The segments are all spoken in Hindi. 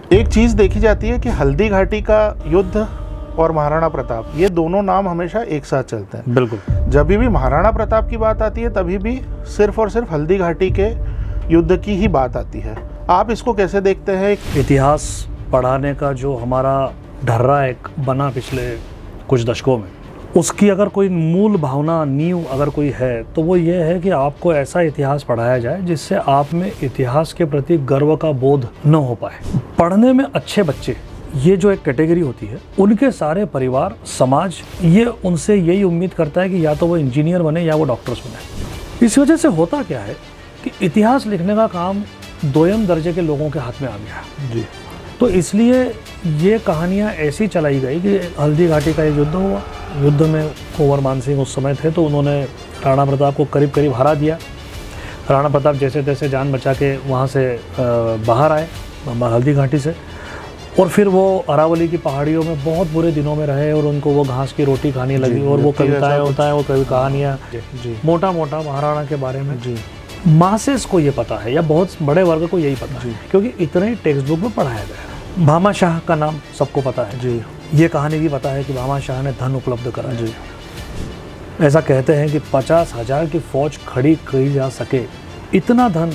एक चीज़ देखी जाती है कि हल्दी घाटी का युद्ध और महाराणा प्रताप, ये दोनों नाम हमेशा एक साथ चलते हैं। बिल्कुल। जब भी महाराणा प्रताप की बात आती है तभी भी सिर्फ और सिर्फ हल्दी घाटी के युद्ध की ही बात आती है। आप इसको कैसे देखते हैं? इतिहास पढ़ाने का जो हमारा ढर्रा एक बना पिछले कुछ दशकों में, उसकी अगर कोई मूल भावना, नींव अगर कोई है, तो वो ये है कि आपको ऐसा इतिहास पढ़ाया जाए जिससे आप में इतिहास के प्रति गर्व का बोध न हो पाए। पढ़ने में अच्छे बच्चे, ये जो एक कैटेगरी होती है, उनके सारे परिवार, समाज, ये उनसे यही उम्मीद करता है कि या तो वो इंजीनियर बने या वो डॉक्टर्स बने। इस वजह से होता क्या है कि इतिहास लिखने का काम दोयम दर्जे के लोगों के हाथ में आ गया जी। तो इसलिए ये कहानियाँ ऐसी चलाई गई कि हल्दी घाटी का एक युद्ध हुआ। युद्ध में कुंवर मान सिंह उस समय थे, तो उन्होंने राणा प्रताप को करीब करीब हरा दिया। राणा प्रताप जैसे तैसे जान बचा के वहाँ से बाहर आए हल्दी घाटी से, और फिर वो अरावली की पहाड़ियों में बहुत बुरे दिनों में रहे और उनको वो घास की रोटी खाने लगी। और वो कविताएँ होता है, वो कभी कहानियाँ मोटा मोटा महाराणा के बारे में जी मासेस को ये पता है, या बहुत बड़े वर्ग को यही पता है, क्योंकि इतने टेक्स्ट बुक में पढ़ाया गया है। भामा शाह का नाम सबको पता है जी। ये कहानी भी पता है कि भामा शाह ने धन उपलब्ध करा जी। ऐसा कहते हैं कि 50,000 की फौज खड़ी की जा सके, इतना धन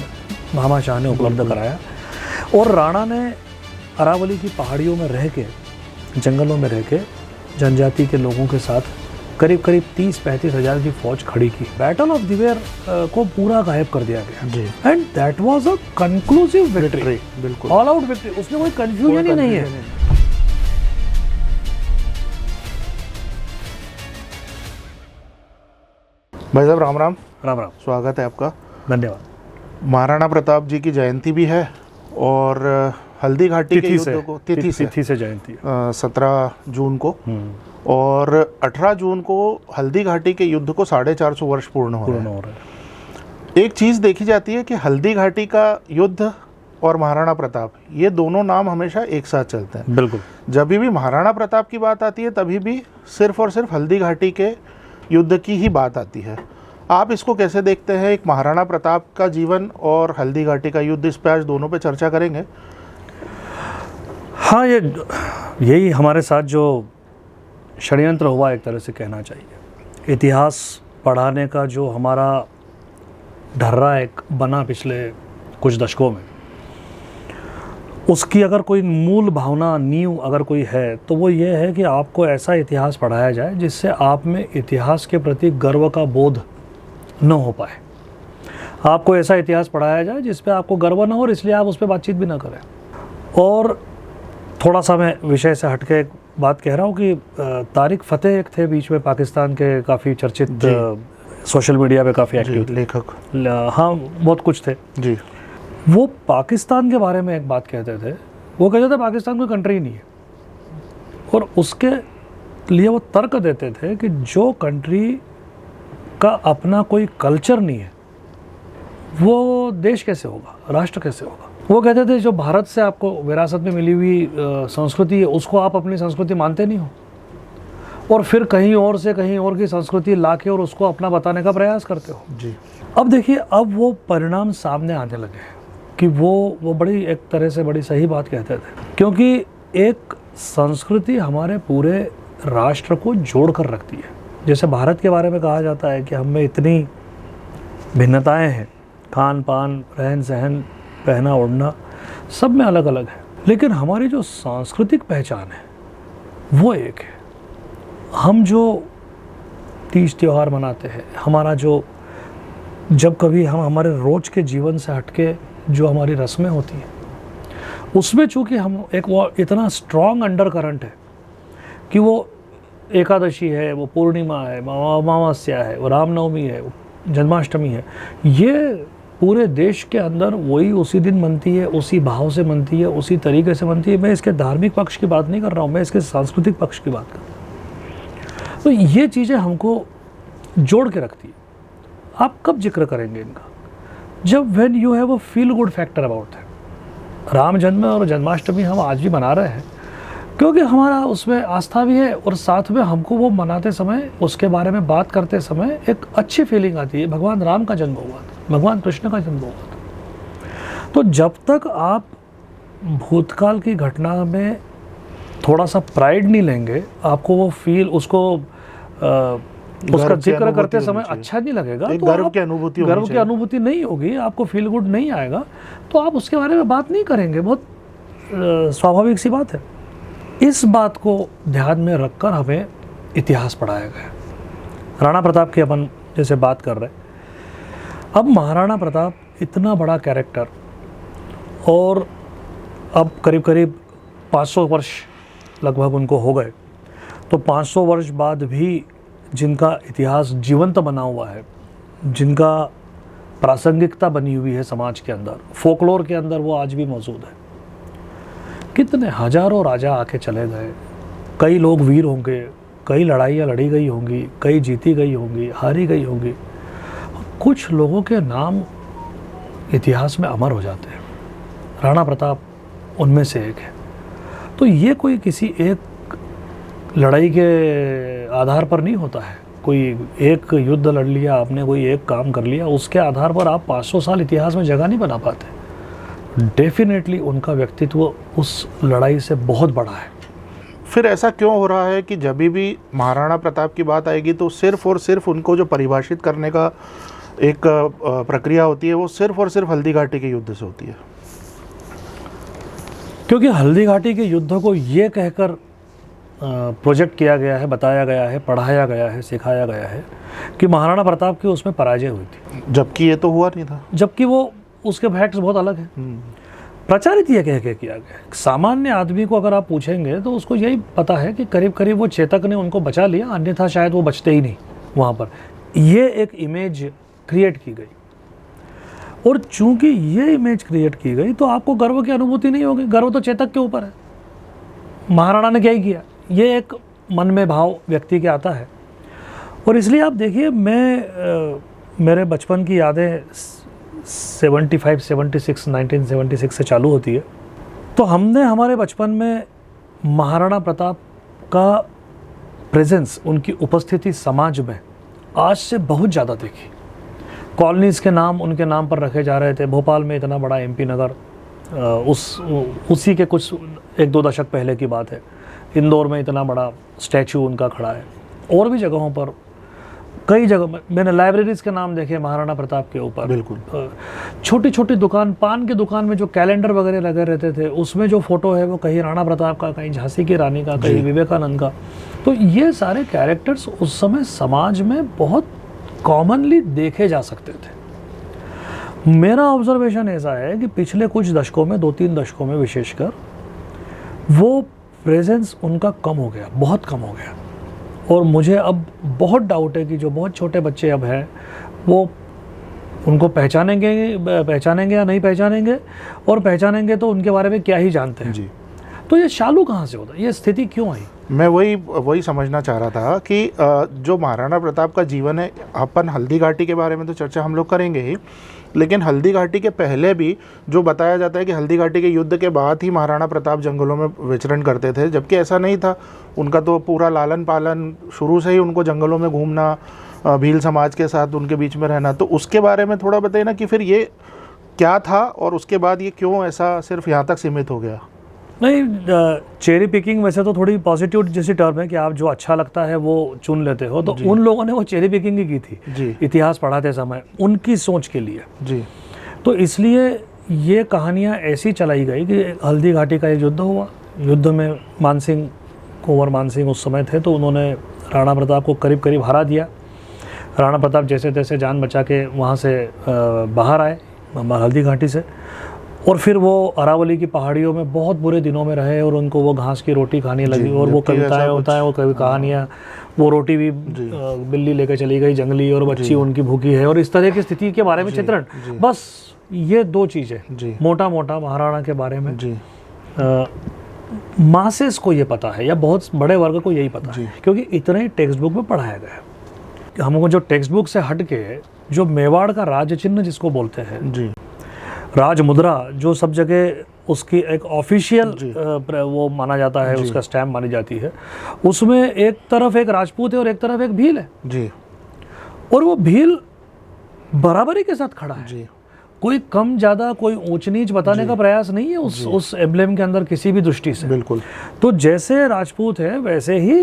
भामा शाह ने उपलब्ध कराया। और राणा ने अरावली की पहाड़ियों में रह के, जंगलों में रह के जनजाति के लोगों के साथ करीब करीब 30-35 हज़ार की फौज खड़ी की। बैटल ऑफ दिवेर को पूरा गायब कर दिया गया जी। And that was a conclusive victory, बिल्कुल ऑल आउट विक्ट्री। उसमें कोई कंफ्यूजन ही नहीं है। भाई साहब राम राम। राम राम, स्वागत है आपका। धन्यवाद। महाराणा प्रताप जी की जयंती भी है और हल्दी घाटी के युद्ध को तिथि से जयंती 17 जून को, और 18 जून को हल्दी घाटी के युद्ध को 450 वर्ष पूर्ण हो रहे हैं। एक चीज़ देखी जाती है कि हल्दी घाटी का युद्ध और महाराणा प्रताप, ये दोनों नाम हमेशा एक साथ चलते हैं। बिल्कुल। जब भी महाराणा प्रताप की बात आती है तभी भी सिर्फ और सिर्फ हल्दी घाटी के युद्ध की ही बात आती है। आप इसको कैसे देखते हैं? एक महाराणा प्रताप का जीवन और हल्दी घाटी का युद्ध, इस पे आज दोनों पे चर्चा करेंगे। हाँ, यही हमारे साथ जो षड्यंत्र हुआ, एक तरह से कहना चाहिए। इतिहास पढ़ाने का जो हमारा ढर्रा एक बना पिछले कुछ दशकों में, उसकी अगर कोई मूल भावना, नींव अगर कोई है, तो वो ये है कि आपको ऐसा इतिहास पढ़ाया जाए जिससे आप में इतिहास के प्रति गर्व का बोध न हो पाए। आपको ऐसा इतिहास पढ़ाया जाए जिस पे आपको गर्व ना हो, और इसलिए आप उस पर बातचीत भी ना करें। और थोड़ा सा मैं विषय से हटके एक बात कह रहा हूँ कि तारिक फ़तेह एक थे बीच में, पाकिस्तान के काफ़ी चर्चित, सोशल मीडिया पे काफ़ी एक्टिव लेखक। हाँ, बहुत कुछ थे जी। वो पाकिस्तान के बारे में एक बात कहते थे। वो कहते थे पाकिस्तान कोई कंट्री नहीं है, और उसके लिए वो तर्क देते थे कि जो कंट्री का अपना कोई कल्चर नहीं है, वो देश कैसे होगा, राष्ट्र कैसे होगा। वो कहते थे जो भारत से आपको विरासत में मिली हुई संस्कृति है, उसको आप अपनी संस्कृति मानते नहीं हो, और फिर कहीं और से कहीं और की संस्कृति लाके और उसको अपना बताने का प्रयास करते हो जी। अब देखिए, अब वो परिणाम सामने आने लगे हैं कि वो बड़ी, एक तरह से बड़ी सही बात कहते थे, क्योंकि एक संस्कृति हमारे पूरे राष्ट्र को जोड़ कर रखती है। जैसे भारत के बारे में कहा जाता है कि हम में इतनी भिन्नताएं हैं, खान पान, रहन सहन, पहना ओढ़ना, सब में अलग अलग है, लेकिन हमारी जो सांस्कृतिक पहचान है वो एक है। हम जो तीज त्योहार मनाते हैं, हमारा जो, जब कभी हम हमारे रोज के जीवन से हटके जो हमारी रस्में होती हैं, उसमें चूँकि हम एक वो इतना स्ट्रॉन्ग अंडर करंट है कि वो एकादशी है, वो पूर्णिमा है, अमावस्या है, वो रामनवमी है, जन्माष्टमी है, ये पूरे देश के अंदर वही उसी दिन मनती है, उसी भाव से मनती है, उसी तरीके से मनती है। मैं इसके धार्मिक पक्ष की बात नहीं कर रहा हूँ, मैं इसके सांस्कृतिक पक्ष की बात कर रहा हूँ। तो ये चीज़ें हमको जोड़ के रखती है। आप कब जिक्र करेंगे इनका? जब when you have a feel good factor about that. Ram जन्म और जन्माष्टमी हम आज भी मना रहे हैं क्योंकि हमारा उसमें आस्था भी है, और साथ में हमको वो मनाते समय, उसके बारे में बात करते समय एक अच्छी फीलिंग आती है। भगवान राम का जन्म हुआ था, भगवान कृष्ण का जन्म हुआ था। तो जब तक आप भूतकाल की घटना में थोड़ा सा प्राइड नहीं लेंगे, आपको वो फील, उसको उसका जिक्र करते समय अच्छा नहीं लगेगा, तो गर्व की अनुभूति नहीं होगी, आपको फील गुड नहीं आएगा, तो आप उसके बारे में बात नहीं करेंगे। बहुत स्वाभाविक सी बात है। इस बात को ध्यान में रखकर हमें इतिहास पढ़ाया गया। राणा प्रताप की अपन जैसे बात कर रहे, अब महाराणा प्रताप इतना बड़ा कैरेक्टर, और अब करीब करीब 500 वर्ष लगभग उनको हो गए, तो 500 वर्ष बाद भी जिनका इतिहास जीवंत बना हुआ है, जिनका प्रासंगिकता बनी हुई है समाज के अंदर, फोकलोर के अंदर, वो आज भी मौजूद है। कितने हजारों राजा आके चले गए, कई लोग वीर होंगे, कई लड़ाइयाँ लड़ी गई होंगी, कई जीती गई होंगी, हारी गई होंगी, कुछ लोगों के नाम इतिहास में अमर हो जाते हैं। राणा प्रताप उनमें से एक है। तो ये कोई किसी एक लड़ाई के आधार पर नहीं होता है। कोई एक युद्ध लड़ लिया आपने, कोई एक काम कर लिया, उसके आधार पर आप 500 साल इतिहास में जगह नहीं बना पाते। डेफिनेटली उनका व्यक्तित्व उस लड़ाई से बहुत बड़ा है। फिर ऐसा क्यों हो रहा है कि जब भी महाराणा प्रताप की बात आएगी तो सिर्फ और सिर्फ उनको जो परिभाषित करने का एक प्रक्रिया होती है, वो सिर्फ और सिर्फ हल्दी घाटी के युद्ध से होती है? क्योंकि हल्दी घाटी के युद्ध को ये कहकर प्रोजेक्ट किया गया है, बताया गया है, पढ़ाया गया है, सिखाया गया है कि महाराणा प्रताप की उसमें पराजय हुई थी, जबकि ये तो हुआ नहीं था, जबकि वो उसके फैक्ट्स बहुत अलग है। प्रचारित ये कह के किया गया। सामान्य आदमी को अगर आप पूछेंगे तो उसको यही पता है कि करीब करीब वो चेतक ने उनको बचा लिया, अन्यथा शायद वो बचते ही नहीं वहाँ पर। ये एक इमेज क्रिएट की गई, और चूंकि ये इमेज क्रिएट की गई तो आपको गर्व की अनुभूति नहीं होगी। गर्व तो चेतक के ऊपर है, महाराणा ने क्या ही किया, ये एक मन में भाव व्यक्ति के आता है। और इसलिए आप देखिए, मेरे बचपन की यादें 1976 से चालू होती है। तो हमने हमारे बचपन में महाराणा प्रताप का प्रेजेंस, उनकी उपस्थिति समाज में आज से बहुत ज़्यादा देखी। कॉलोनीज़ के नाम उनके नाम पर रखे जा रहे थे। भोपाल में इतना बड़ा एमपी नगर, उसी के कुछ 1-2 दशक पहले की बात है। इंदौर में इतना बड़ा स्टैचू उनका खड़ा है। और भी जगहों पर, कई जगह मैंने लाइब्रेरीज के नाम देखे महाराणा प्रताप के ऊपर। बिल्कुल। छोटी छोटी दुकान, पान की दुकान में जो कैलेंडर वगैरह लगे रहते थे, उसमें जो फोटो है वो कहीं राणा प्रताप का, कहीं झांसी की रानी का, कहीं विवेकानंद का। तो ये सारे कैरेक्टर्स उस समय समाज में बहुत कॉमनली देखे जा सकते थे। मेरा ऑब्जर्वेशन ऐसा है कि पिछले कुछ दशकों में, 2-3 दशकों में विशेषकर, वो प्रेजेंस उनका कम हो गया, बहुत कम हो गया। और मुझे अब बहुत डाउट है कि जो बहुत छोटे बच्चे अब हैं वो उनको पहचानेंगे या नहीं पहचानेंगे, और पहचानेंगे तो उनके बारे में क्या ही जानते हैं। जी। तो ये चालू कहाँ से होता है, ये स्थिति क्यों आई? मैं वही समझना चाह रहा था कि जो महाराणा प्रताप का जीवन है, अपन हल्दी घाटी के बारे में तो चर्चा हम लोग करेंगे ही, लेकिन हल्दी घाटी के पहले भी जो बताया जाता है कि हल्दी घाटी के युद्ध के बाद ही महाराणा प्रताप जंगलों में विचरण करते थे, जबकि ऐसा नहीं था। उनका तो पूरा लालन पालन, शुरू से ही उनको जंगलों में घूमना, भील समाज के साथ उनके बीच में रहना। तो उसके बारे में थोड़ा बताइए ना कि फिर ये क्या था और उसके बाद ये क्यों ऐसा सिर्फ यहाँ तक सीमित हो गया? नहीं, चेरी पिकिंग वैसे तो थोड़ी पॉजिटिव जैसी टर्म है कि आप जो अच्छा लगता है वो चुन लेते हो। तो उन लोगों ने वो चेरी पिकिंग ही की थी इतिहास पढ़ाते समय, उनकी सोच के लिए। जी। तो इसलिए ये कहानियाँ ऐसी चलाई गई कि हल्दी घाटी का एक युद्ध हुआ। युद्ध में मानसिंह, कुंवर मानसिंह उस समय थे, तो उन्होंने राणा प्रताप को करीब करीब हरा दिया। राणा प्रताप जैसे तैसे जान बचा के वहाँ से बाहर आए हल्दी घाटी से, और फिर वो अरावली की पहाड़ियों में बहुत बुरे दिनों में रहे, और उनको वो घास की रोटी खाने लगी। और वो कविताएं होता है, वो कभी कहानियाँ, वो रोटी भी बिल्ली लेकर चली गई जंगली, और बच्ची उनकी भूखी है, और इस तरह की स्थिति के बारे में चित्रण। बस ये 2 चीज़ें मोटा मोटा महाराणा के बारे में मासेस को ये पता है, या बहुत बड़े वर्ग को यही पता है, क्योंकि इतने ही टेक्स्ट बुक में पढ़ाया गया है। हमको जो टेक्स्ट बुक से हट के जो मेवाड़ का राज चिन्ह जिसको बोलते हैं, राज मुद्रा, जो सब जगह उसकी एक ऑफिशियल वो माना जाता है, उसका स्टैम्प मानी जाती है, उसमें एक तरफ एक राजपूत है और एक तरफ एक भील है जी। और वो भील बराबरी के साथ खड़ा है जी। कोई कम ज़्यादा, कोई ऊंच नीच बताने का प्रयास नहीं है उस एम्ब्लेम के अंदर किसी भी दृष्टि से। बिल्कुल। तो जैसे राजपूत है वैसे ही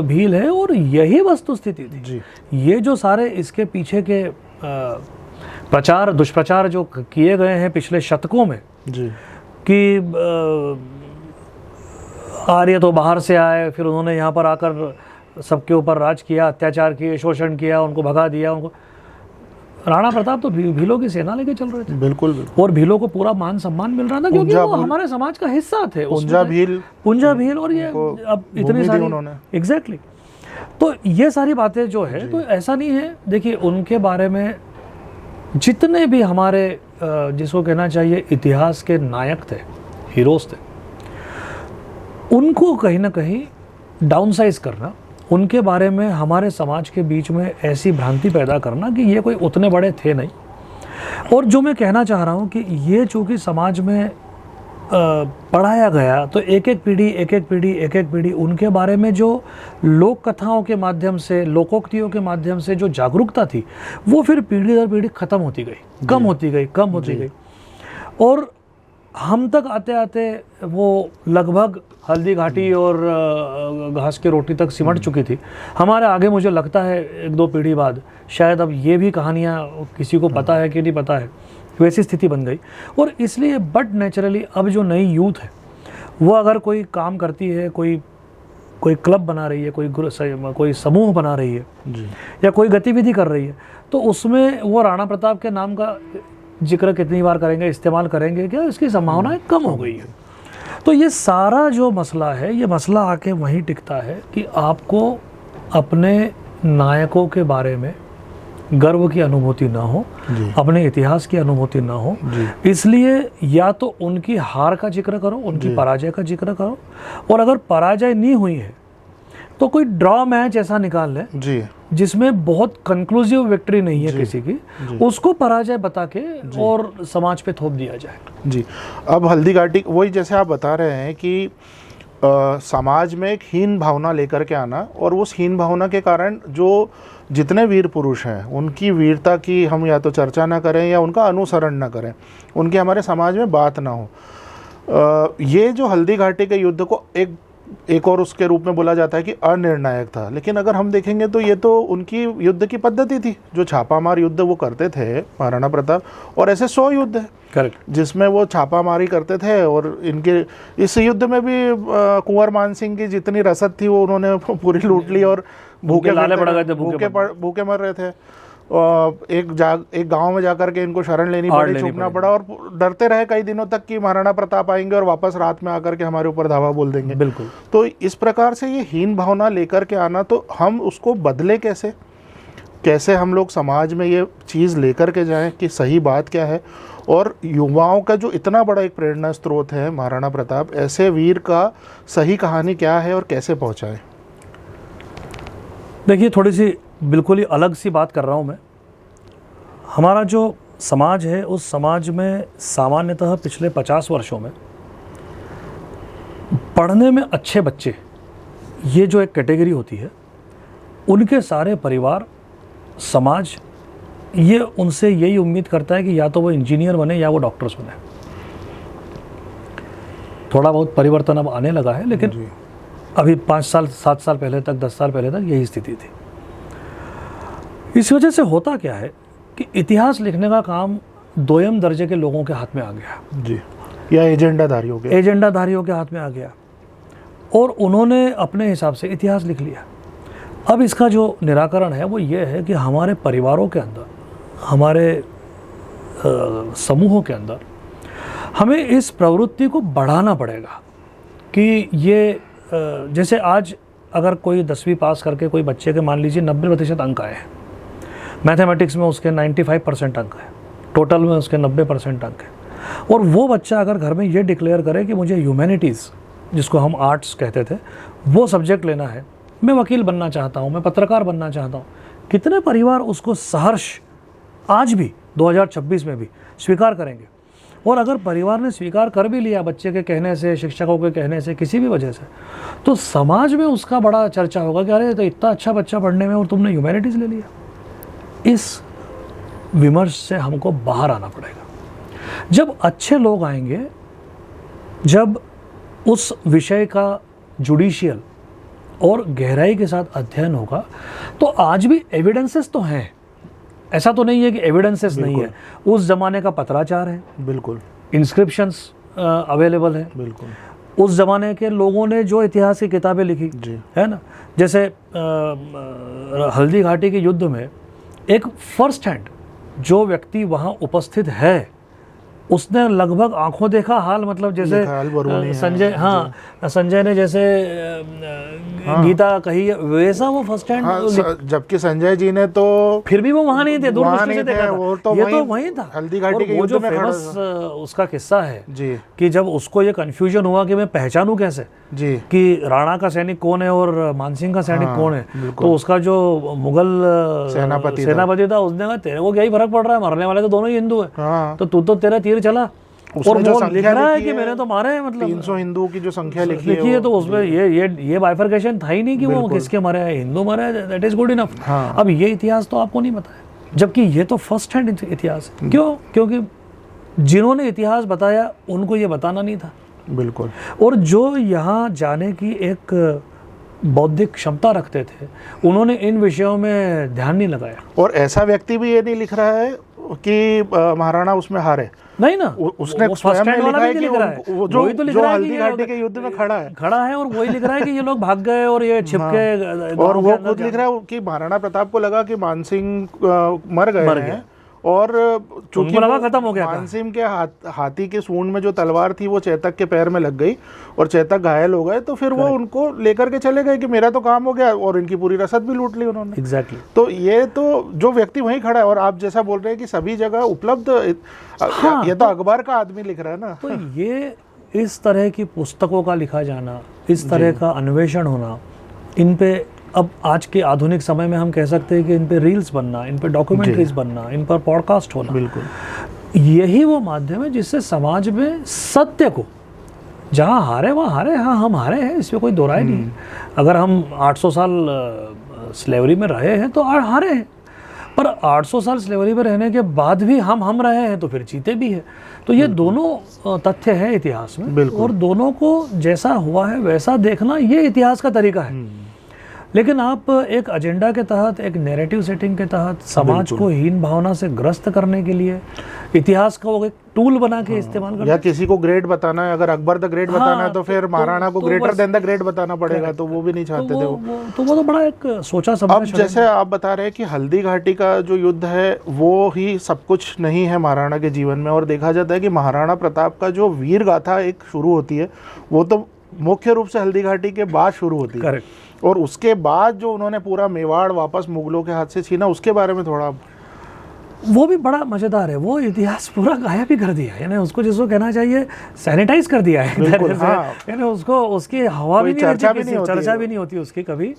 भील है, और यही वस्तु स्थिति थी जी। ये जो सारे इसके पीछे के प्रचार दुष्प्रचार जो किए गए हैं पिछले शतकों में जी, कि आर्य तो बाहर से आए, फिर उन्होंने यहाँ पर आकर सबके ऊपर राज किया, अत्याचार किए, शोषण किया, उनको भगा दिया, उनको। राणा प्रताप तो भीलों की सेना लेके चल रहे थे। बिल्कुल, बिल्कुल। और भीलों को पूरा मान सम्मान मिल रहा था, क्योंकि वो हमारे समाज का हिस्सा थे। पुंजा भील और ये अब इतनी सारी उन्होंने, एग्जैक्टली। तो ये सारी बातें जो है, तो ऐसा नहीं है, देखिए उनके बारे में जितने भी हमारे जिसको कहना चाहिए इतिहास के नायक थे, हीरोज थे, उनको कहीं ना कहीं डाउनसाइज करना, उनके बारे में हमारे समाज के बीच में ऐसी भ्रांति पैदा करना कि ये कोई उतने बड़े थे नहीं। और जो मैं कहना चाह रहा हूँ कि ये चूँकि समाज में पढ़ाया गया, तो एक एक पीढ़ी उनके बारे में जो लोक कथाओं के माध्यम से, लोकोक्तियों के माध्यम से जो जागरूकता थी, वो फिर पीढ़ी दर पीढ़ी खत्म होती गई, कम होती गई। और हम तक आते आते वो लगभग हल्दी घाटी और घास की रोटी तक सिमट चुकी थी। हमारे आगे मुझे लगता है 1-2 पीढ़ी बाद शायद अब ये भी कहानियाँ किसी को पता है कि नहीं पता है, वैसी स्थिति बन गई। और इसलिए बट नेचुरली अब जो नई यूथ है वो अगर कोई काम करती है, कोई क्लब बना रही है, कोई समूह बना रही है जी, या कोई गतिविधि कर रही है, तो उसमें वो राणा प्रताप के नाम का जिक्र कितनी बार करेंगे, इस्तेमाल करेंगे क्या, इसकी संभावनाएं कम हो गई है। तो ये सारा जो मसला है, ये मसला आके वहीं टिकता है कि आपको अपने नायकों के बारे में गर्व की अनुभूति ना हो, अपने इतिहास की अनुभूति ना हो। इसलिए या तो उनकी हार का जिक्र करो, उनकी पराजय का जिक्र करो, और अगर पराजय नहीं हुई है तो कोई ड्रॉ मैच ऐसा निकाल ले जी, जिसमें बहुत कंक्लूसिव विक्ट्री नहीं है किसी की, उसको पराजय बता के और समाज पे थोप दिया जाए। जी, अब हल्दी घाटी वही जैसे आप बता रहे हैं कि समाज में एक हीन भावना लेकर के आना, और उस हीन भावना के कारण जो जितने वीर पुरुष हैं उनकी वीरता की हम या तो चर्चा ना करें या उनका अनुसरण ना करें, उनकी हमारे समाज में बात ना हो। ये जो हल्दी घाटी के युद्ध को एक और उसके रूप में बोला जाता है कि अनिर्णायक था, लेकिन अगर हम देखेंगे तो ये तो उनकी युद्ध की पद्धति थी, जो छापामार युद्ध वो करते थे महाराणा प्रताप, और ऐसे 100 युद्ध है करेक्ट जिसमें वो छापामारी करते थे। और इनके इस युद्ध में भी कुंवर मान सिंह की जितनी रसद थी वो उन्होंने पूरी लूट ली, और भूखे मर रहे थे। एक गांव में जाकर के इनको शरण लेनी पड़ी, छुपना पड़ा, और डरते रहे कई दिनों तक कि महाराणा प्रताप आएंगे और वापस रात में आकर के हमारे ऊपर धावा बोल देंगे। बिल्कुल। तो इस प्रकार से ये हीन भावना लेकर के आना, तो हम उसको बदले कैसे हम लोग समाज में ये चीज़ लेकर के जाएं कि सही बात क्या है, और युवाओं का जो इतना बड़ा एक प्रेरणा स्रोत है महाराणा प्रताप, ऐसे वीर का सही कहानी क्या है और कैसे पहुंचाएं। देखिए, थोड़ी सी बिल्कुल ही अलग सी बात कर रहा हूँ मैं। हमारा जो समाज है, उस समाज में सामान्यतः पिछले 50 वर्षों में पढ़ने में अच्छे बच्चे, ये जो एक कैटेगरी होती है, उनके सारे परिवार, समाज, ये उनसे यही उम्मीद करता है कि या तो वो इंजीनियर बने या वो डॉक्टर्स बने। थोड़ा बहुत परिवर्तन अब आने लगा है, लेकिन अभी 5 साल 7 साल पहले तक, 10 साल पहले तक यही स्थिति थी। इस वजह से होता क्या है कि इतिहास लिखने का काम 2म दर्जे के लोगों के हाथ में आ गया जी, या एजेंडाधारियों के हाथ में आ गया, और उन्होंने अपने हिसाब से इतिहास लिख लिया। अब इसका जो निराकरण है वो ये है कि हमारे परिवारों के अंदर, हमारे समूहों के अंदर हमें इस प्रवृत्ति को बढ़ाना पड़ेगा कि ये जैसे आज अगर कोई 10वीं पास करके कोई बच्चे के मान लीजिए 90% अंक आए हैं, मैथमेटिक्स में उसके 95% अंक है, टोटल में उसके 90% अंक है, और वो बच्चा अगर घर में ये डिक्लेयर करे कि मुझे ह्यूमैनिटीज़, जिसको हम आर्ट्स कहते थे, वो सब्जेक्ट लेना है, मैं वकील बनना चाहता हूँ, मैं पत्रकार बनना चाहता हूँ, कितने परिवार उसको सहर्ष आज भी 2026 में भी स्वीकार करेंगे। और अगर परिवार ने स्वीकार कर भी लिया बच्चे के कहने से, शिक्षकों के कहने से, किसी भी वजह से, तो समाज में उसका बड़ा चर्चा होगा कि अरे तो इतना अच्छा बच्चा पढ़ने में और तुमने ह्यूमैनिटीज़ ले लिया। इस विमर्श से हमको बाहर आना पड़ेगा। जब अच्छे लोग आएंगे, जब उस विषय का जुडिशियल और गहराई के साथ अध्ययन होगा, तो आज भी एविडेंसेस तो हैं, ऐसा तो नहीं है कि एविडेंसेस नहीं है। उस जमाने का पत्राचार है, बिल्कुल, इंस्क्रिप्शंस अवेलेबल है, बिल्कुल, उस जमाने के लोगों ने जो इतिहास की किताबें लिखी है ना, जैसे हल्दी घाटी के युद्ध में एक फर्स्ट हैंड जो व्यक्ति वहाँ उपस्थित है, उसने लगभग आंखों देखा हाल, मतलब जैसे संजय, संजय ने जैसे गीता कही है, वैसा वो फर्स्ट हैंड। जबकि संजय जी ने तो फिर भी वो वहां नहीं थे, दूर दृष्टि से देखा था, वो ये तो वहीं था हल्दी घाटी के युद्ध में। फेमस उसका किस्सा है जी, कि जब उसको ये कंफ्यूजन हुआ कि मैं पहचानूं कैसे जी कि राणा का सैनिक कौन है और मानसिंह का सैनिक कौन है, तो उसका जो मुगल सेनापति था उसने कहा तेरे को क्या ही फर्क पड़ रहा है, मरने वाले तो दोनों ही हिंदू है, तो तू तो तेरा तीर चला। और वो लिख रहा है कि मैंने तो मारे हैं, मतलब 300 हिंदू की जो संख्या लिखी है, तो उसमें ये बाइफरकेशन था ही नहीं कि वो किसके मारे हैं, हिंदू मारे हैं, दैट इज गुड इनफ। अब ये इतिहास तो आपको नहीं पता है, जबकि ये तो फर्स्ट हैंड इतिहास है। क्यों? क्योंकि जिन्होंने इतिहास बताया उनको ये बताना नहीं था, बिल्कुल। और जो यहाँ जाने की एक बौद्धिक क्षमता रखते थे, उन्होंने इन विषयों में ध्यान नहीं लगाया। और ऐसा व्यक्ति भी ये नहीं लिख रहा है कि महाराणा उसमें हारे, नहीं ना, उसने स्वयं में लिखा है कि वो जो हल्दी घाटी के युद्ध में खड़ा है और वही लिख रहा है कि ये लोग भाग गए और ये छिप गए, और वो खुद लिख रहा है कि महाराणा प्रताप को लगा कि मानसिंह मर गए हैं, और चूंकि खत्म हो गया, मानसिंह के हाथी के सूंड में जो तलवार थी वो चेतक के पैर में लग गई और चेतक घायल हो गए, तो फिर वो उनको लेकर के चले गए कि मेरा तो काम हो गया, और इनकी पूरी रसद भी लूट ली उन्होंने। एग्जैक्टली। तो ये तो जो व्यक्ति वहीं खड़ा है, और आप जैसा बोल रहे हैं कि सभी जगह उपलब्ध, ये तो अखबार का आदमी लिख रहा है ना। तो ये इस तरह की पुस्तकों का लिखा जाना, इस तरह का अन्वेषण होना, इन पे अब आज के आधुनिक समय में हम कह सकते हैं कि इन पे रील्स बनना, इन पे डॉक्यूमेंट्रीज बनना, इन पर पॉडकास्ट होना, बिल्कुल यही वो माध्यम है जिससे समाज में सत्य को, जहाँ हारे वहाँ हारे, हाँ हम हारे हैं, इसमें कोई दो राय नहीं है। अगर हम 800 साल स्लेवरी में रहे हैं तो हारे हैं, पर 800 साल स्लेवरी में रहने के बाद भी हम रहे हैं तो फिर जीते भी हैं। तो ये दोनों तथ्य है इतिहास में, और दोनों को जैसा हुआ है वैसा देखना ये इतिहास का तरीका है। लेकिन आप एक एजेंडा के तहत, एक नैरेटिव सेटिंग के तहत समाज को हीन भावना से ग्रस्त करने के लिए इतिहास को एक टूल बना के इस्तेमाल करना, या किसी को ग्रेट बताना है, अगर अकबर द ग्रेट बताना है तो फिर महाराणा को ग्रेटर देन द ग्रेट बताना पड़ेगा, तो वो भी नहीं चाहते थे वो तो बड़ा एक सोचा समझा। अब जैसे आप बता रहे हैं कि हल्दी घाटी का जो युद्ध है वो ही सब कुछ नहीं है महाराणा के जीवन में, और देखा जाता है कि महाराणा प्रताप का जो वीर गाथा एक शुरू होती है वो तो मुख्य रूप से हल्दी घाटी के बाद शुरू होती है, और उसके बाद जो उन्होंने पूरा मेवाड़ वापस मुगलों के हाथ से छीना, उसके बारे में थोड़ा। वो भी बड़ा मजेदार है, वो इतिहास पूरा गायब ही कर दिया, यानी उसको जिसको कहना चाहिए सैनिटाइज कर दिया है, यानी उसको उसकी हवा भी नहीं, चर्चा भी नहीं होती उसकी कभी,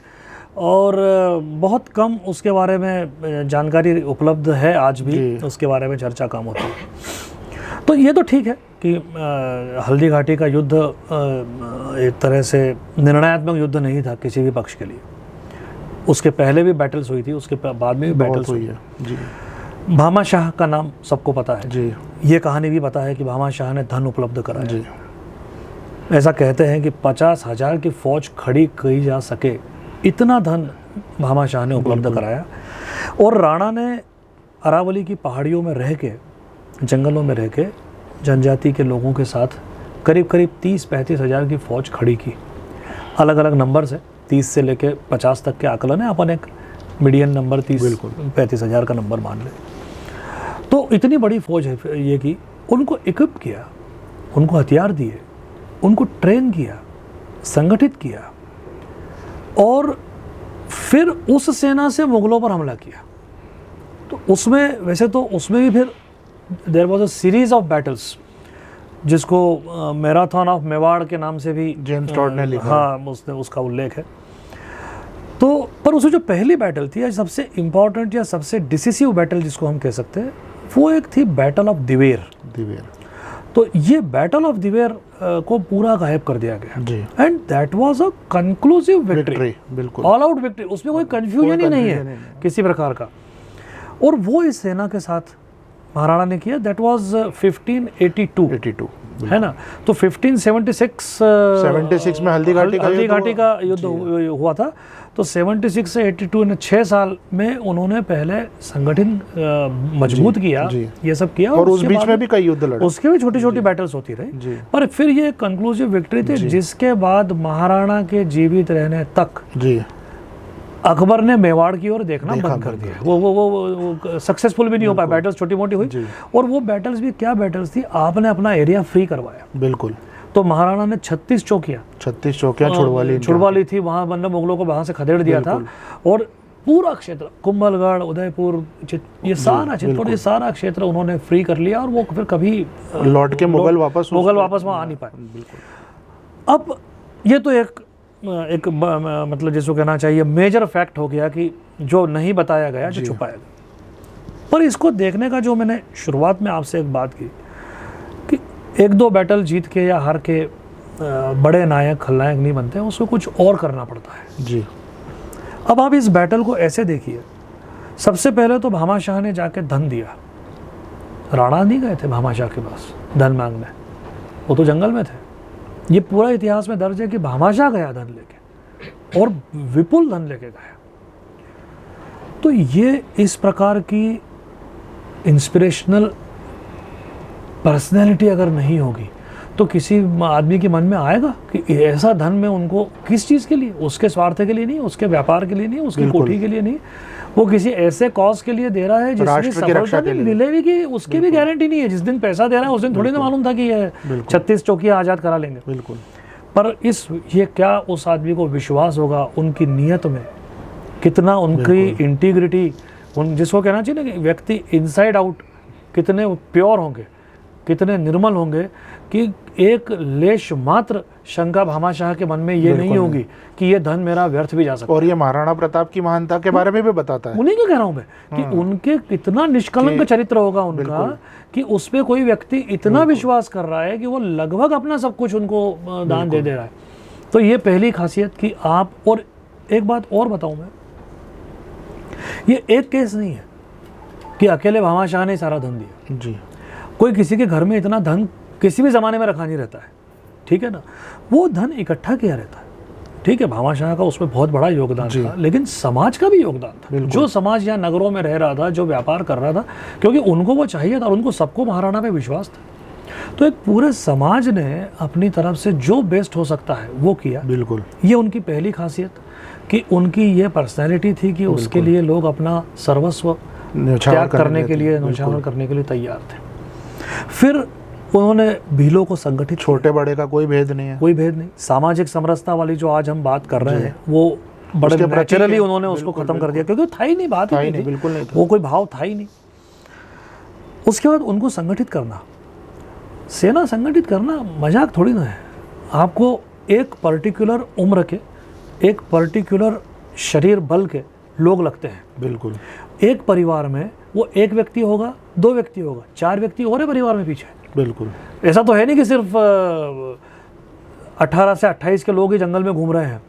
और बहुत कम उसके बारे में जानकारी उपलब्ध है आज भी, उसके बारे में चर्चा कम होती है। तो ये तो ठीक है कि हल्दी घाटी का युद्ध एक तरह से निर्णयात्मक युद्ध नहीं था किसी भी पक्ष के लिए। उसके पहले भी बैटल्स हुई थी, उसके बाद में भी बैटल्स हुई है जी। भामा शाह का नाम सबको पता है जी। ये कहानी भी पता है कि भामा शाह ने धन उपलब्ध कराया जी। ऐसा कहते हैं कि 50,000 की फौज खड़ी की जा सके इतना धन भामा शाह ने उपलब्ध कराया, और राणा ने अरावली की पहाड़ियों में रह के, जंगलों में रह के जनजाति के लोगों के साथ करीब 30-35 हज़ार की फ़ौज खड़ी की। अलग अलग नंबर से 30 से लेके 50 तक के आकलन है, अपन एक मीडियन नंबर 30-35 हज़ार का नंबर मान ले। तो इतनी बड़ी फ़ौज है ये कि उनको इक्विप किया, उनको हथियार दिए, उनको ट्रेन किया, संगठित किया, और फिर उस सेना से मुगलों पर हमला किया। तो उसमें वैसे तो उसमें भी फिर there was a series of battles, जिसको मैराथन ऑफ मेवाड़ के नाम से भी जेम्स टॉड ने लिखा। हाँ, उसने उसका उल्लेख है। तो पर उसमें जो पहली बैटल थी, या सबसे इम्पोर्टेंट या सबसे डिसिसिव बैटल जिसको हम कह सकते हैं, वो एक थी बैटल ऑफ दिवेर। तो ये बैटल ऑफ दिवेर को पूरा गायब कर दिया गया, and that was a conclusive victory, बिल्कुल ऑल आउट विक्ट्री। उसमें कोई कंफ्यूजन ही नहीं है किसी प्रकार का। और वो इस सेना के साथ महाराणा ने किया, दैट वाज 1582 है ना। तो 1576 में हल्दी घाटी का युद्ध हुआ था। तो 76 से 82 ने 6 साल में उन्होंने पहले संगठन मजबूत किया, ये सब किया, और उस बीच में भी कई युद्ध लड़े, उसके भी छोटी छोटी बैटल्स होती रही, पर फिर ये कंक्लूसिव विक्ट्री थी, जिसके बाद महाराणा के जीवित रहने तक अकबर ने मेवाड़ की ओर देखना बंद कर दिया। वो सक्सेसफुल भी नहीं हो पाया, बैटल्स छोटी मोटी हुई, और वो बैटल्स भी क्या बैटल्स थी, आपने अपना एरिया फ्री करवाया। बिल्कुल। तो महाराणा ने 36 चौकियां छुड़वा ली थी वहां, मतलब मुगलों को वहां से खदेड़ दिया था, और पूरा क्षेत्र कुंभलगढ़, उदयपुर, ये सारा चित्तौड़, ये सारा क्षेत्र उन्होंने फ्री कर लिया, और वो फिर कभी लौट के मुगल वापस वहां आ नहीं पाए। अब ये तो एक मतलब जिसको कहना चाहिए मेजर फैक्ट हो गया कि जो नहीं बताया गया, जो छुपाया गया। पर इसको देखने का जो मैंने शुरुआत में आपसे एक बात की कि एक दो बैटल जीत के या हार के बड़े नायक खलनायक नहीं बनते, उसको कुछ और करना पड़ता है जी। अब आप इस बैटल को ऐसे देखिए, सबसे पहले तो भामाशाह ने जाके धन दिया, राणा नहीं गए थे भामाशाह के पास धन मांगने, वो तो जंगल में थे। ये पूरा इतिहास में दर्ज है कि भामाशाह गया धन लेके, और विपुल धन लेके गया। तो ये इस प्रकार की इंस्पिरेशनल पर्सनैलिटी अगर नहीं होगी तो किसी आदमी के मन में आएगा कि ऐसा धन में उनको किस चीज़ के लिए, उसके स्वार्थ के लिए नहीं, उसके व्यापार के लिए नहीं, उसकी कोठी के लिए नहीं, वो किसी ऐसे कॉज के लिए दे रहा है जिसमें सफलता नहीं मिलेगी कि उसकी भी गारंटी नहीं है। जिस दिन पैसा दे रहा है उस दिन थोड़ी ना मालूम था कि ये 36 चौकियां आज़ाद करा लेंगे। बिल्कुल। पर ये क्या उस आदमी को विश्वास होगा उनकी नीयत में, कितना उनकी इंटीग्रिटी, जिसको कहना चाहिए ना कि व्यक्ति इनसाइड आउट कितने प्योर होंगे, कितने निर्मल होंगे कि एक लेश मात्र शंका भामाशाह के मन में ये नहीं होगी कि ये धन मेरा व्यर्थ भी जा सकता है। और ये महाराणा प्रताप की महानता के बारे में भी बताता है। उन्हीं को कह रहा हूं मैं कि उनके कितना निष्कलंक चरित्र होगा उनका कि उस पे कोई व्यक्ति इतना विश्वास कर रहा है कि वो लगभग अपना सब कुछ उनको दान दे दे रहा है। तो ये पहली खासियत कि आप, और एक बात और बताऊं मैं, ये एक केस नहीं है कि अकेले भामाशाह ने सारा धन दिया जी। कोई किसी के घर में इतना धन किसी भी ज़माने में रखा नहीं रहता है, ठीक है ना। वो धन इकट्ठा किया रहता है, ठीक है। भामाशाह का उसमें बहुत बड़ा योगदान था, लेकिन समाज का भी योगदान था। जो समाज यहाँ नगरों में रह रहा था, जो व्यापार कर रहा था, क्योंकि उनको वो चाहिए था, उनको सबको महाराणा पे विश्वास था। तो एक पूरे समाज ने अपनी तरफ से जो बेस्ट हो सकता है वो किया। बिल्कुल। ये उनकी पहली खासियत कि उनकी ये पर्सनैलिटी थी कि उसके लिए लोग अपना सर्वस्व त्याग करने के लिए, न्यौछावर करने के लिए तैयार थे। फिर उन्होंने भीलों को संगठित, छोटे बड़े का कोई भेद नहीं है, कोई भेद नहीं। सामाजिक समरसता वाली जो आज हम बात कर रहे हैं वो बड़े नेचुरली उन्होंने उसको खत्म कर दिया, क्योंकि था ही नहीं, बात ही नहीं, बिल्कुल नहीं था, वो कोई भाव था ही नहीं। उसके बाद उनको संगठित करना, सेना संगठित करना मजाक थोड़ी ना है। आपको एक पर्टिकुलर उम्र के, एक पर्टिकुलर शरीर बल के लोग लगते हैं। बिल्कुल। एक परिवार में वो एक व्यक्ति होगा, दो व्यक्ति होगा, चार व्यक्ति और है परिवार में पीछे। बिल्कुल। ऐसा तो है नहीं कि सिर्फ 18 से 28 के लोग ही जंगल में घूम रहे हैं।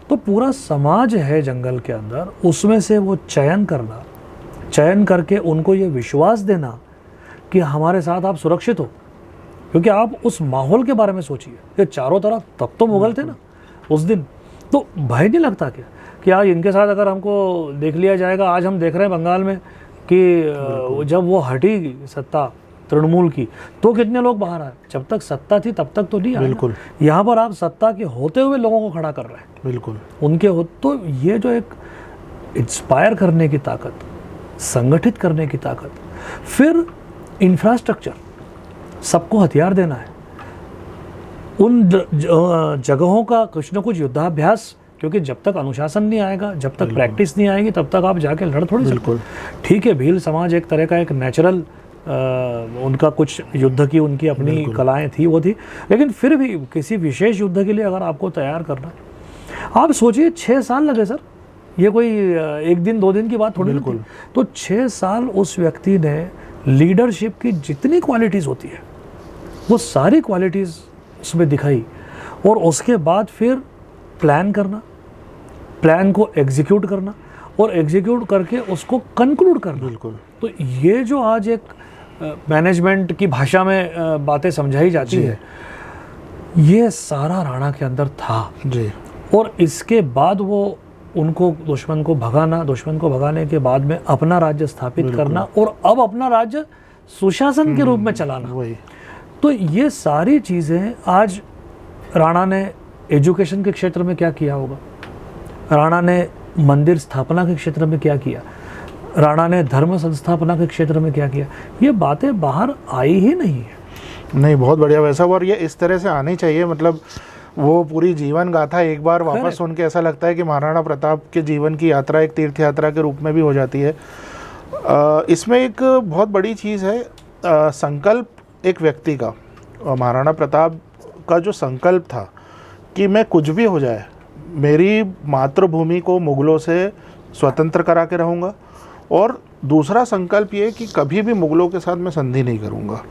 तो पूरा समाज है जंगल के अंदर, उसमें से वो चयन करना, चयन करके उनको ये विश्वास देना कि हमारे साथ आप सुरक्षित हो। क्योंकि आप उस माहौल के बारे में सोचिए कि चारों तरफ तब तो मुगल थे ना उस दिन, तो भय नहीं लगता क्या कि आज इनके साथ अगर हमको देख लिया जाएगा। आज हम देख रहे हैं बंगाल में कि जब वो हटी सत्ता तृणमूल की तो कितने लोग बाहर आए। जब तक सत्ता थी तब तक तो नहीं आए। बिल्कुल। यहाँ पर आप सत्ता के होते हुए लोगों को खड़ा कर रहे हैं। बिल्कुल। उनके हो, तो ये जो एक इंस्पायर करने की ताकत, संगठित करने की ताकत, फिर इंफ्रास्ट्रक्चर, सबको हथियार देना है, उन जगहों का कुछ न कुछ युद्धाभ्यास, क्योंकि जब तक अनुशासन नहीं आएगा, जब तक प्रैक्टिस नहीं आएगी, तब तक आप जाके लड़ थोड़ी सकते। ठीक है, भील समाज एक तरह का एक नेचुरल, उनका कुछ युद्ध की उनकी अपनी कलाएं थी, वो थी, लेकिन फिर भी किसी विशेष युद्ध के लिए अगर आपको तैयार करना है, आप सोचिए 6 साल लगे सर, ये कोई एक दिन 2 दिन की बात थोड़ी थी। तो 6 साल उस व्यक्ति ने लीडरशिप की जितनी क्वालिटीज़ होती है वो सारी क्वालिटीज़ उसमें दिखाई, और उसके बाद फिर प्लान करना, प्लान को एग्जीक्यूट करना, और एग्जीक्यूट करके उसको कंक्लूड करना। बिल्कुल। तो ये जो आज एक मैनेजमेंट की भाषा में बातें समझाई जाती है, ये सारा राणा के अंदर था जी। और इसके बाद वो उनको दुश्मन को भगाने के बाद में अपना राज्य स्थापित करना और अब अपना राज्य सुशासन के रूप में चलाना, वही। तो ये सारी चीज़ें आज राणा ने एजुकेशन के क्षेत्र में क्या किया होगा, राणा ने मंदिर स्थापना के क्षेत्र में क्या किया, राणा ने धर्म संस्थापना के क्षेत्र में क्या किया, ये बातें बाहर आई ही नहीं है। नहीं, बहुत बढ़िया वैसा, और ये इस तरह से आनी चाहिए, मतलब वो पूरी जीवन गाथा एक बार वापस सुन के ऐसा लगता है कि महाराणा प्रताप के जीवन की यात्रा एक तीर्थ यात्रा के रूप में भी हो जाती है। इसमें एक बहुत बड़ी चीज़ है संकल्प एक व्यक्ति का। महाराणा प्रताप का जो संकल्प था कि मैं कुछ भी हो जाए, मेरी मातृभूमि को मुग़लों से स्वतंत्र करा के रहूँगा, और दूसरा संकल्प ये कि कभी भी मुग़लों के साथ मैं संधि नहीं करूँगा।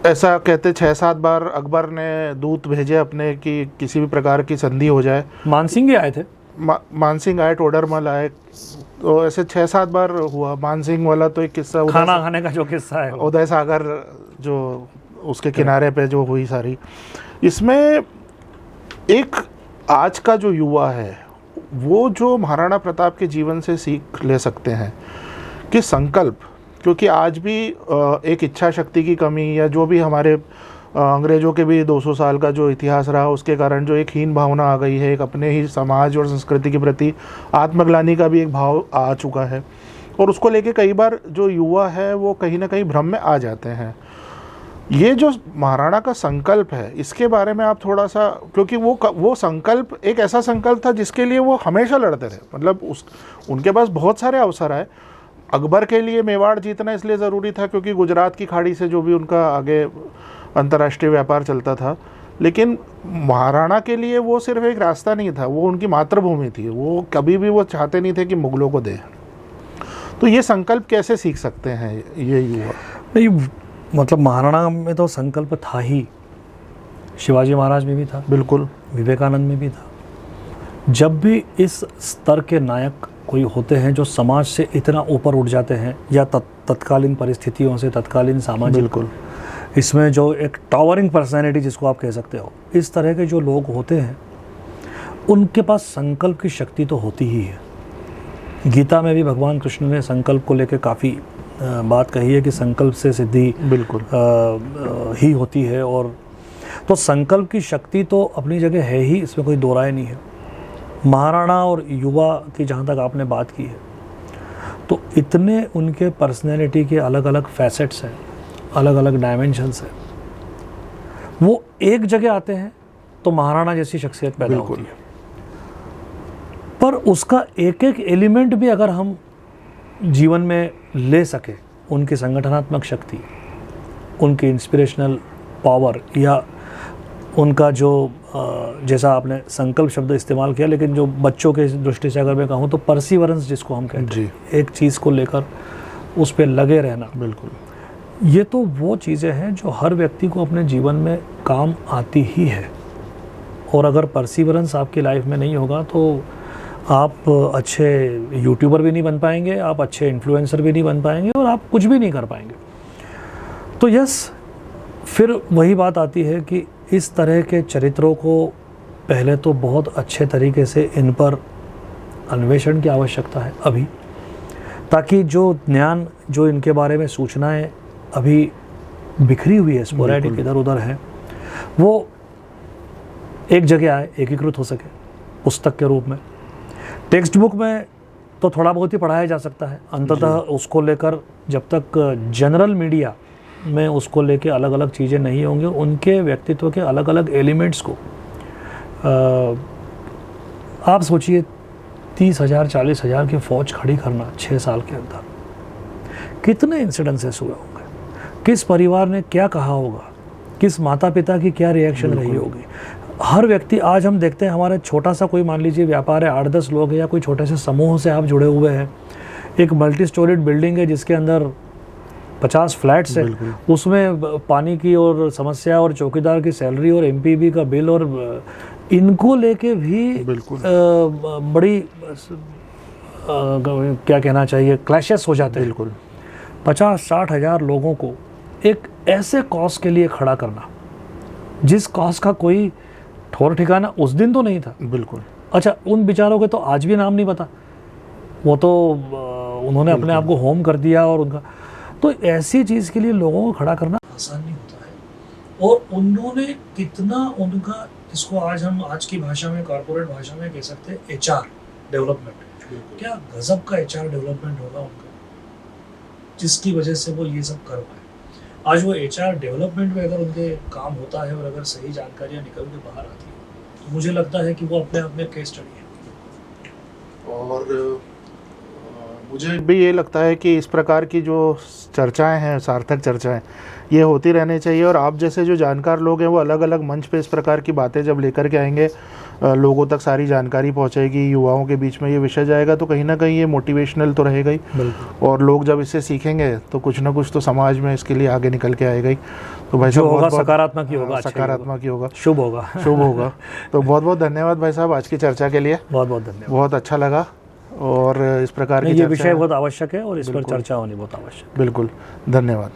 ऐसा कहते 6-7 बार अकबर ने दूत भेजे अपने कि किसी भी प्रकार की संधि हो जाए। मानसिंह आए थे, मानसिंह आए, टोडरमल आए, तो ऐसे 6-7 बार हुआ। मानसिंह वाला तो एक किस्सा, खाना खाने का जो किस्सा है, उदय सागर जो उसके किनारे पे जो हुई सारी, इसमें एक आज का जो युवा है वो जो महाराणा प्रताप के जीवन से सीख ले सकते हैं कि संकल्प, क्योंकि आज भी एक इच्छा शक्ति की कमी, या जो भी हमारे अंग्रेज़ों के भी 200 साल का जो इतिहास रहा उसके कारण जो एक हीन भावना आ गई है, एक अपने ही समाज और संस्कृति के प्रति आत्मग्लानि का भी एक भाव आ चुका है, और उसको लेके कई बार जो युवा है वो कहीं ना कहीं भ्रम में आ जाते हैं। ये जो महाराणा का संकल्प है, इसके बारे में आप थोड़ा सा, क्योंकि वो संकल्प एक ऐसा संकल्प था जिसके लिए वो हमेशा लड़ते रहे, मतलब उनके पास बहुत सारे अवसर आए। अकबर के लिए मेवाड़ जीतना इसलिए ज़रूरी था क्योंकि गुजरात की खाड़ी से जो भी उनका आगे अंतर्राष्ट्रीय व्यापार चलता था, लेकिन महाराणा के लिए वो सिर्फ एक रास्ता नहीं था, वो उनकी मातृभूमि थी। वो कभी भी वो चाहते नहीं थे कि मुग़लों को दे। तो ये संकल्प कैसे सीख सकते हैं ये युवा? नहीं, मतलब महाराणा में तो संकल्प था ही, शिवाजी महाराज में भी था, बिल्कुल, विवेकानंद में भी था। जब भी इस स्तर के नायक कोई होते हैं जो समाज से इतना ऊपर उठ जाते हैं, या तत्कालीन परिस्थितियों से, तत्कालीन सामाजिक, बिल्कुल, इसमें जो एक टावरिंग पर्सनैलिटी जिसको आप कह सकते हो, इस तरह के जो लोग होते हैं उनके पास संकल्प की शक्ति तो होती ही है। गीता में भी भगवान कृष्ण ने संकल्प को लेकर काफ़ी बात कही है कि संकल्प से सिद्धि बिल्कुल ही होती है, और तो संकल्प की शक्ति तो अपनी जगह है ही, इसमें कोई दो राय नहीं है। महाराणा और युवा की जहाँ तक आपने बात की है, तो इतने उनके पर्सनैलिटी के अलग अलग फैसेट्स हैं, अलग अलग डायमेंशंस हैं, वो एक जगह आते हैं तो महाराणा जैसी शख्सियत पैदा होती है। पर उसका एक एक एलिमेंट भी अगर हम जीवन में ले सके, उनकी संगठनात्मक शक्ति, उनकी इंस्पिरेशनल पावर, या उनका जो जैसा आपने संकल्प शब्द इस्तेमाल किया, लेकिन जो बच्चों के दृष्टि से अगर मैं कहूँ तो परसिवरेंस जिसको हम कहते हैं, एक चीज़ को लेकर उस पर लगे रहना, बिल्कुल, ये तो वो चीज़ें हैं जो हर व्यक्ति को अपने जीवन में काम आती ही है। और अगर परसिवरेंस आपकी लाइफ में नहीं होगा तो आप अच्छे यूट्यूबर भी नहीं बन पाएंगे, आप अच्छे इन्फ्लुएंसर भी नहीं बन पाएंगे, और आप कुछ भी नहीं कर पाएंगे। तो यस, फिर वही बात आती है कि इस तरह के चरित्रों को पहले तो बहुत अच्छे तरीके से इन पर अन्वेषण की आवश्यकता है अभी, ताकि जो ज्ञान, जो इनके बारे में सूचनाएं अभी बिखरी हुई है, स्पोरेडिक इधर उधर है, वो एक जगह आए, एकीकृत हो सके पुस्तक के रूप में। टेक्स्ट बुक में तो थोड़ा बहुत ही पढ़ाया जा सकता है, अंततः उसको लेकर जब तक जनरल मीडिया में उसको लेके अलग अलग चीज़ें नहीं होंगी, उनके व्यक्तित्व के अलग अलग एलिमेंट्स को आप सोचिए 30,000 40,000 की फ़ौज खड़ी करना 6 साल के अंदर, कितने इंसिडेंसेस हुए होंगे, किस परिवार ने क्या कहा होगा, किस माता पिता की क्या रिएक्शन रही होगी। हर व्यक्ति, आज हम देखते हैं हमारे छोटा सा कोई मान लीजिए व्यापार है, 8-10 लोग हैं, या कोई छोटे से समूह से आप जुड़े हुए हैं, एक मल्टी स्टोरीड बिल्डिंग है जिसके अंदर 50 फ्लैट्स है, उसमें पानी की और समस्या और चौकीदार की सैलरी और एमपीबी का बिल और इनको लेके भी बड़ी क्या कहना चाहिए, क्लैशेस हो जाते हैं। बिल्कुल। 50-60 हज़ार लोगों को एक ऐसे कॉज के लिए खड़ा करना जिस कॉज का कोई ठौर ठिकाना उस दिन तो नहीं था। बिल्कुल। अच्छा, उन बेचारों के तो आज भी नाम नहीं पता, वो तो उन्होंने अपने आप को होम कर दिया और उनका तो ऐसी चीज़ के लिए लोगों को खड़ा करना आसान नहीं होता है। और उन्होंने कितना उनका, इसको आज की भाषा में, कॉर्पोरेट भाषा में कह सकते हैं HR डेवलपमेंट, क्या गजब का HR डेवलपमेंट होगा उनका, जिसकी वजह से वो ये सब कर पाए। आज वो HR डेवलपमेंट में अगर उनके काम होता है और अगर सही जानकारियाँ निकल के बाहर आती है तो मुझे लगता है कि वो अपने आप में केस स्टडी है। और मुझे भी ये लगता है कि इस प्रकार की जो चर्चाएं हैं, सार्थक चर्चाएं, ये होती रहनी चाहिए। और आप जैसे जो जानकार लोग हैं वो अलग अलग मंच पे इस प्रकार की बातें जब लेकर के आएंगे, लोगों तक सारी जानकारी पहुंचेगी, युवाओं के बीच में ये विषय जाएगा, तो कहीं ना कहीं ये मोटिवेशनल तो रहेगा ही। और लोग जब इससे सीखेंगे तो कुछ ना कुछ तो समाज में इसके लिए आगे निकल के आएगा ही। तो भाई साहब बहुत सकारात्मक ही होगा, सकारात्मक ही होगा, शुभ होगा, शुभ होगा। तो बहुत बहुत धन्यवाद भाई साहब आज की चर्चा के लिए। बहुत बहुत धन्यवाद, बहुत अच्छा लगा। और इस प्रकार की ये विषय बहुत आवश्यक है और इस पर चर्चा होनी बहुत आवश्यक है। बिल्कुल, धन्यवाद।